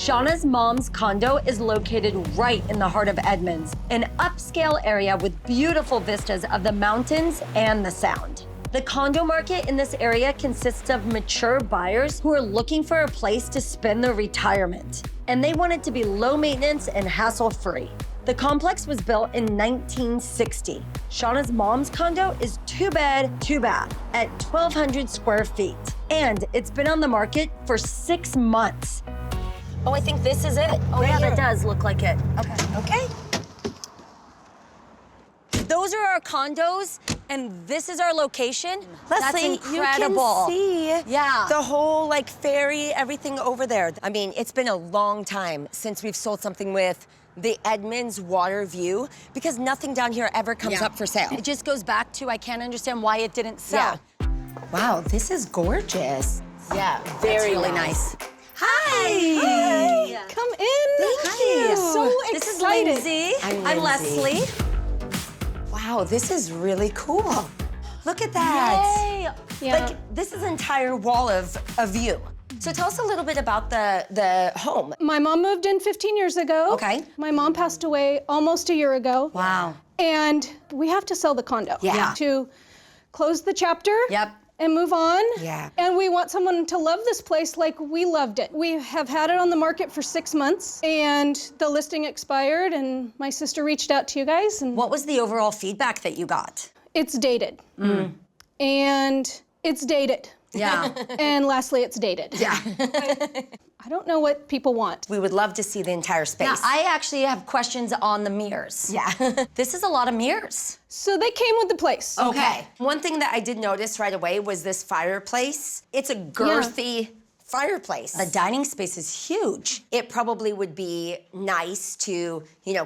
Shauna's mom's condo is located right in the heart of Edmonds, an upscale area with beautiful vistas of the mountains and the Sound. The condo market in this area consists of mature buyers who are looking for a place to spend their retirement, and they want it to be low maintenance and hassle-free. The complex was built in 1960. Shauna's mom's condo is 2-bed, 2-bath at 1,200 square feet, and it's been on the market for 6 months. Oh, I think this is it. Oh, yeah, that does look like it. Okay. Okay. Those are our condos, and this is our location. Leslie, that's incredible. You can see yeah. the whole like ferry, everything over there. I mean, it's been a long time since we've sold something with the Edmonds water view because nothing down here ever comes up for sale. It just goes back to I can't understand why it didn't sell. Yeah. Wow, this is gorgeous. Yeah, very really nice. Hi. Hi. Come in. Thank you. So This is excited. Lyndsay. I'm Leslie. Wow, this is really cool. Look at that. Yay. Yeah. Like, this is an entire wall of view. So tell us a little bit about the home. My mom moved in 15 years ago. Okay. My mom passed away almost a year ago. Wow. And we have to sell the condo. Yeah. To close the chapter. Yep. And move on. Yeah. And we want someone to love this place like we loved it. We have had it on the market for 6 months, and the listing expired, and my sister reached out to you guys, and What was the overall feedback that you got? it's dated. And it's dated. Yeah. And lastly, it's dated. Yeah. I don't know what people want. We would love to see the entire space. Now, I actually have questions on the mirrors. Yeah. This is a lot of mirrors. So they came with the place. Okay. One thing that I did notice right away was this fireplace. It's a girthy fireplace. The dining space is huge. It probably would be nice to,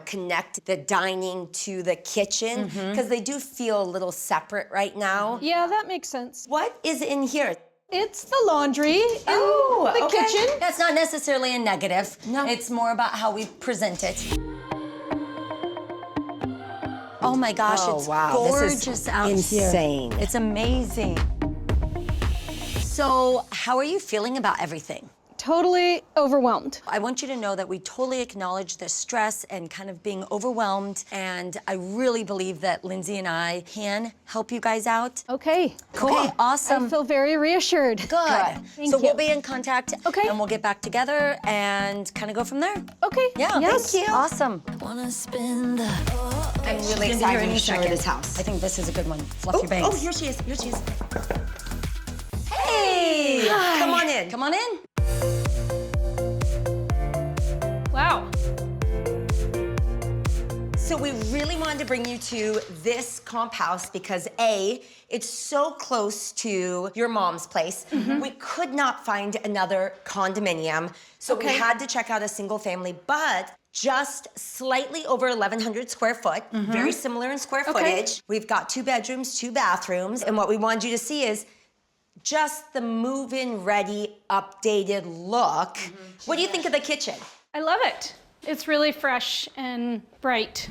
connect the dining to the kitchen because they do feel a little separate right now. Yeah, that makes sense. What is in here? It's the laundry in the okay. kitchen. That's not necessarily a negative. No. It's more about how we present it. Oh my gosh, it's gorgeous This is out insane. here. It's amazing. So, how are you feeling about everything? Totally overwhelmed. I want you to know that we totally acknowledge the stress and kind of being overwhelmed, and I really believe that Lyndsay and I can help you guys out. Okay. Cool. Okay, awesome. I feel very reassured. Good. Thank so you. we'll be in contact, Okay. and we'll get back together and kind of go from there. Okay. Yeah, Yes. thank you. Awesome. I'm really She's gonna be here excited any to show you second. this house. I think this is a good one. Fluff your bangs. Oh, here she is. Here she is. Hey! Hi. Come on in. Come on in. Wow. So we really wanted to bring you to this comp house because A, it's so close to your mom's place. We could not find another condominium, so we had to check out a single family, but just slightly over 1,100 square foot, very similar in square footage. We've got 2 bedrooms, 2 bathrooms, and what we wanted you to see is just the move-in ready, updated look. What do you think of the kitchen? I love it. It's really fresh and bright.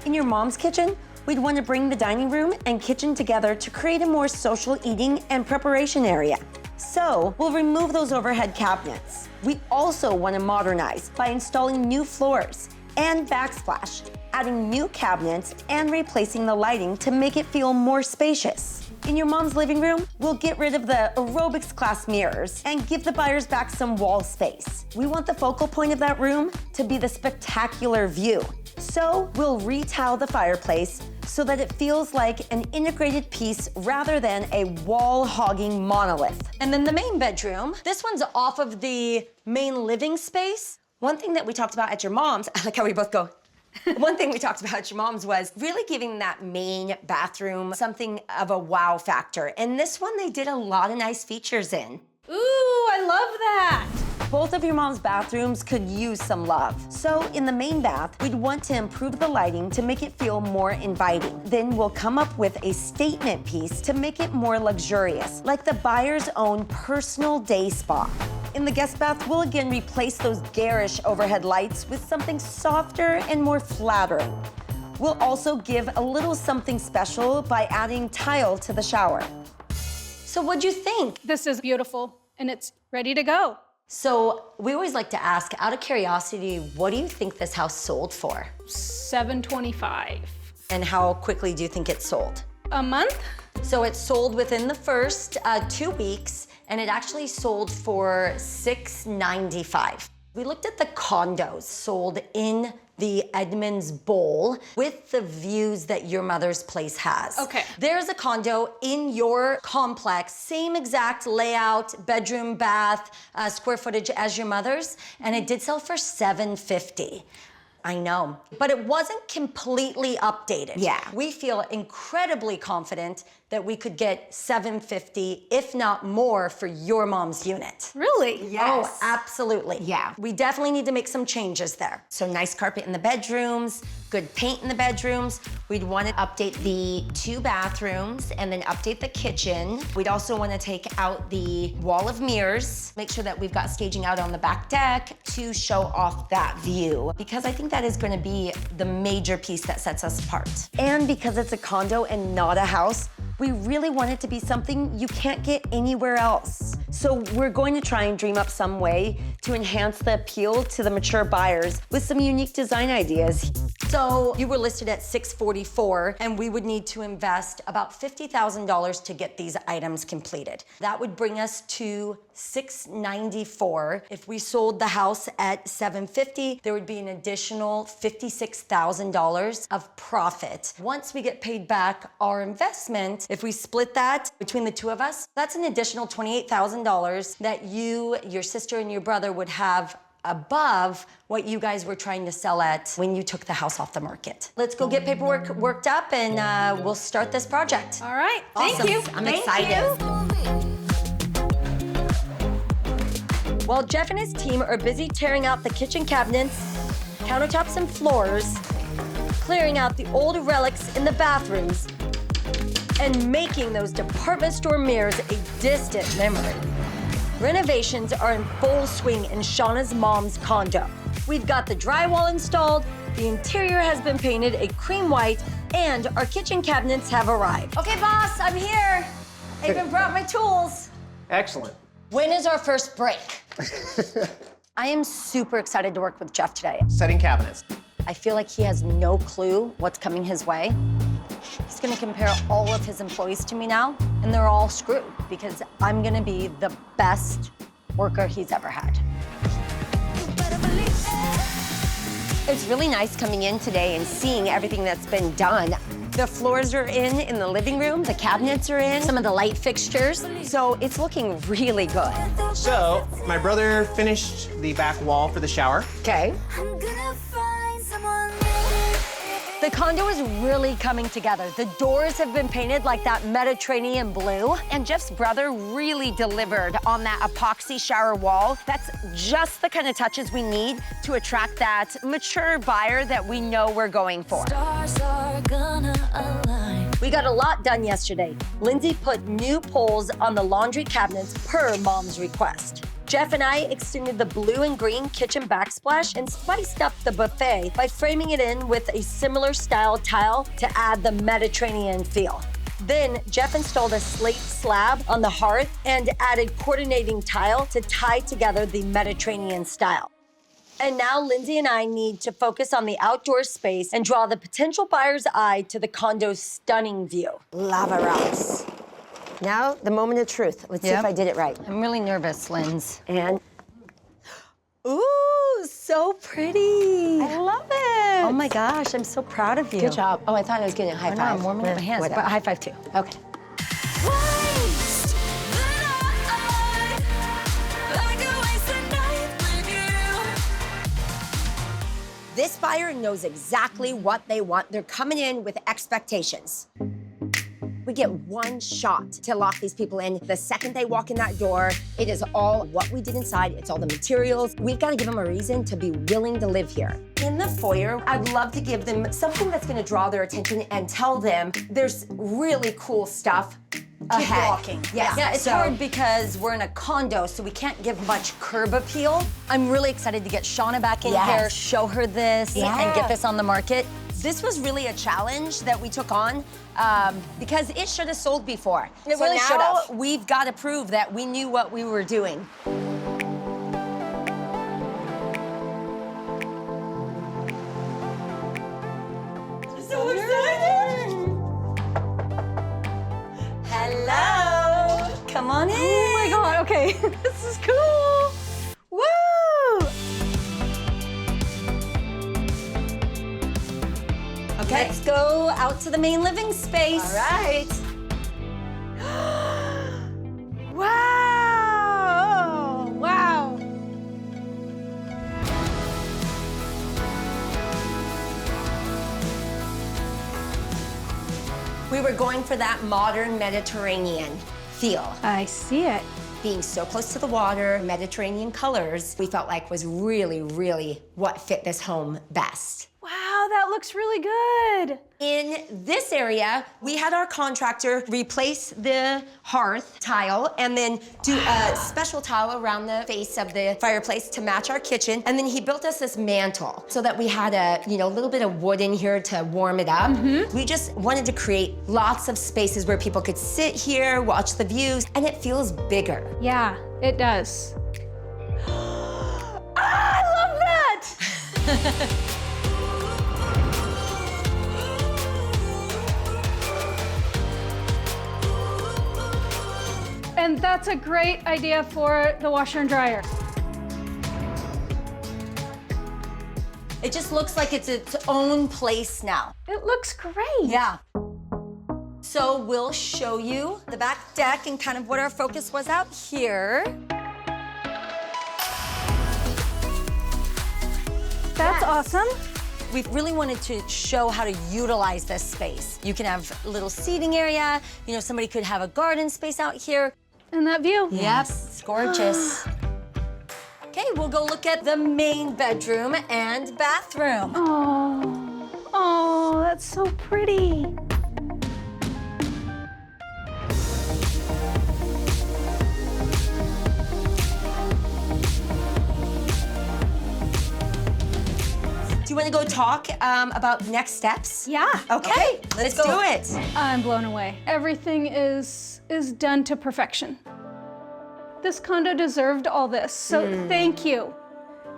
In your mom's kitchen, we'd want to bring the dining room and kitchen together to create a more social eating and preparation area. So we'll remove those overhead cabinets. We also want to modernize by installing new floors and backsplash, adding new cabinets and replacing the lighting to make it feel more spacious. In your mom's living room, we'll get rid of the aerobics class mirrors and give the buyers back some wall space. We want the focal point of that room to be the spectacular view. So we'll retile the fireplace so that it feels like an integrated piece rather than a wall-hogging monolith. And then the main bedroom. This one's off of the main living space. One thing that we talked about at your mom's, I like how we both go. One thing we talked about at your mom's was really giving that main bathroom something of a wow factor. And this one, they did a lot of nice features in. Ooh, I love that. Both of your mom's bathrooms could use some love. So in the main bath, we'd want to improve the lighting to make it feel more inviting. Then we'll come up with a statement piece to make it more luxurious, like the buyer's own personal day spa. In the guest bath, we'll again replace those garish overhead lights with something softer and more flattering. We'll also give a little something special by adding tile to the shower. So what'd you think? This is beautiful, and it's ready to go. So we always like to ask, out of curiosity, what do you think this house sold for? $725. And how quickly do you think it sold? A month? So it sold within the first 2 weeks, and it actually sold for $695. We looked at the condos sold in the Edmonds Bowl with the views that your mother's place has. Okay. There's a condo in your complex, same exact layout, bedroom, bath, square footage as your mother's, and it did sell for $750. I know, but it wasn't completely updated. Yeah. We feel incredibly confident that we could get $750, if not more, for your mom's unit. Really? Yes. Oh, absolutely. Yeah. We definitely need to make some changes there. So nice carpet in the bedrooms, good paint in the bedrooms. We'd want to update the 2 bathrooms and then update the kitchen. We'd also want to take out the wall of mirrors, make sure that we've got staging out on the back deck to show off that view, because I think that is going to be the major piece that sets us apart. And because it's a condo and not a house, we really want it to be something you can't get anywhere else. So we're going to try and dream up some way to enhance the appeal to the mature buyers with some unique design ideas. So you were listed at $644, and we would need to invest about $50,000 to get these items completed. That would bring us to $694. If we sold the house at $750, there would be an additional $56,000 of profit. Once we get paid back our investment, if we split that between the two of us, that's an additional $28,000 that you, your sister, and your brother would have above what you guys were trying to sell at when you took the house off the market. Let's go get paperwork worked up, and we'll start this project. All right, Awesome. thank you. I'm Thank excited. you. While Jeff and his team are busy tearing out the kitchen cabinets, countertops, and floors, clearing out the old relics in the bathrooms, and making those department store mirrors a distant memory, renovations are in full swing in Shauna's mom's condo. We've got the drywall installed, the interior has been painted a cream white, and our kitchen cabinets have arrived. Okay, boss, I'm here. I even brought my tools. Excellent. When is our first break? I am super excited to work with Jeff today. Setting cabinets. I feel like he has no clue what's coming his way. He's gonna compare all of his employees to me now, and they're all screwed because I'm gonna be the best worker he's ever had. It's really nice coming in today and seeing everything that's been done. The floors are in the living room, the cabinets are in, Some of the light fixtures. so it's looking really good. So, my brother finished the back wall for the shower. Okay. The condo is really coming together. The doors have been painted like that Mediterranean blue. And Jeff's brother really delivered on that epoxy shower wall. That's just the kind of touches we need to attract that mature buyer that we know we're going for. We got a lot done yesterday. Lyndsay put new poles on the laundry cabinets per mom's request. Jeff and I extended the blue and green kitchen backsplash and spiced up the buffet by framing it in with a similar style tile to add the Mediterranean feel. Then Jeff installed a slate slab on the hearth and added coordinating tile to tie together the Mediterranean style. And now Lyndsay and I need to focus on the outdoor space and draw the potential buyer's eye to the condo's stunning view. Lava rocks. Now, the moment of truth. Let's see if I did it right. I'm really nervous, Linz. And, ooh, so pretty. I love it. Oh my gosh, I'm so proud of you. Good job. Oh, I thought I was getting a high I know, five. I'm warming up my hands, Whatever. but high five too. Okay. This buyer knows exactly what they want. They're coming in with expectations. We get one shot to lock these people in. The second they walk in that door, it is all what we did inside. It's all the materials. We've got to give them a reason to be willing to live here. In the foyer, I'd love to give them something that's going to draw their attention and tell them there's really cool stuff ahead. Keep walking. Yes. Yeah, it's So- hard because we're in a condo, so we can't give much curb appeal. I'm really excited to get Shauna back in Yes. here, show her this, and get this on the market. This was really a challenge that we took on because it should have sold before. It so really now should have. we've got to prove that we knew what we were doing. Come on in. Oh my God, okay. This is cool. Woo! Okay. Let's go out to the main living space. All right. Wow! Wow. We were going for that modern Mediterranean feel. I see it. Being so close to the water, Mediterranean colors, we felt like was really, really what fit this home best. Wow, that looks really good. In this area, we had our contractor replace the hearth tile and then do a special tile around the face of the fireplace to match our kitchen. And then he built us this mantle so that we had a little bit of wood in here to warm it up. We just wanted to create lots of spaces where people could sit here, watch the views, and it feels bigger. Yeah, it does. I love that! And that's a great idea for the washer and dryer. It just looks like it's its own place now. It looks great. Yeah. So we'll show you the back deck and kind of what our focus was out here. That's awesome. We really wanted to show how to utilize this space. You can have a little seating area. Somebody could have a garden space out here. And that view. Yep, it's gorgeous. Okay, we'll go look at the main bedroom and bathroom. Oh, that's so pretty. Do you want to go talk about next steps? Yeah. Okay, let's do it. I'm blown away. Everything is done to perfection. This condo deserved all this, so thank you.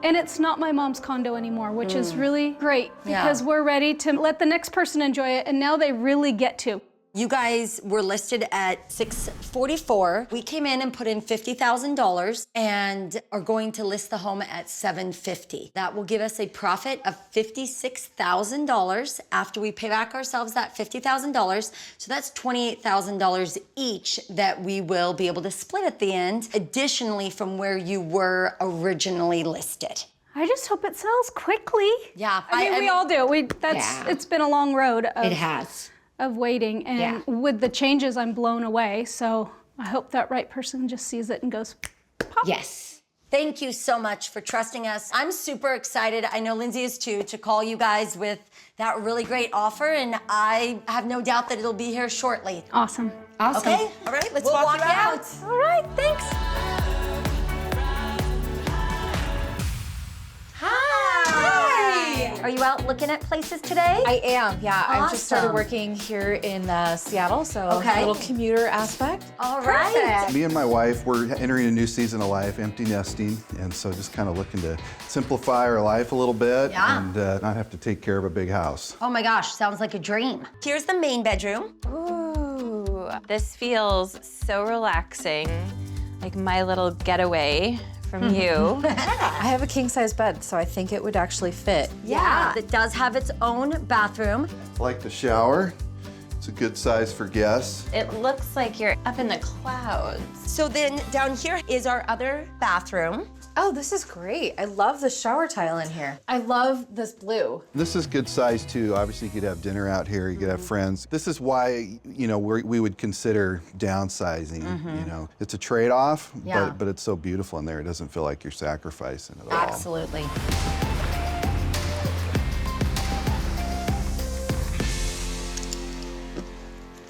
And it's not my mom's condo anymore, which is really great because we're ready to let the next person enjoy it, and now they really get to. You guys were listed at $644. We came in and put in $50,000 and are going to list the home at $750. That will give us a profit of $56,000 after we pay back ourselves that $50,000. So that's $28,000 each that we will be able to split at the end, additionally from where you were originally listed. I just hope it sells quickly. Yeah. I mean, we all do. It's been a long road It has. of waiting, and with the changes, I'm blown away. So I hope that right person just sees it and goes, pop. Yes. Thank you so much for trusting us. I'm super excited, I know Lyndsay is too, to call you guys with that really great offer, and I have no doubt that it'll be here shortly. Awesome. Okay, all right, let's walk you out. All right, thanks. Hi. Are you out looking at places today? I am, yeah. I just started Awesome. working here in Seattle, so Okay. a little commuter aspect. All right. Me and my wife, we're entering a new season of life, empty nesting, and so just kind of looking to simplify our life a little bit and not have to take care of a big house. Oh my gosh, sounds like a dream. Here's the main bedroom. Ooh, this feels so relaxing, like my little getaway from you. I have a king-size bed, so I think it would actually fit. Yeah. It does have its own bathroom. I like the shower. It's a good size for guests. It looks like you're up in the clouds. So then down here is our other bathroom. Oh, this is great. I love the shower tile in here. I love this blue. This is good size too. Obviously, you could have dinner out here, you could have friends. This is why, we would consider downsizing, It's a trade-off, but it's so beautiful in there. It doesn't feel like you're sacrificing at all. Absolutely.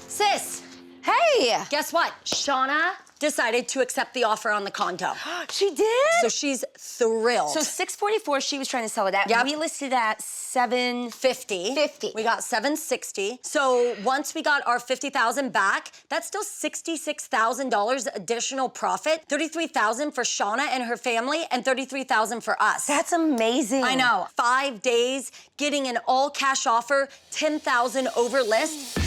Sis, Hey! guess what? Shauna decided to accept the offer on the condo. She did? So she's thrilled. So $644 she was trying to sell it at. Yep. We listed at $750. We got $760. So once we got our $50,000 back, that's still $66,000 additional profit. $33,000 for Shauna and her family, and $33,000 for us. That's amazing. I know. 5 days, getting an all-cash offer, $10,000 over list.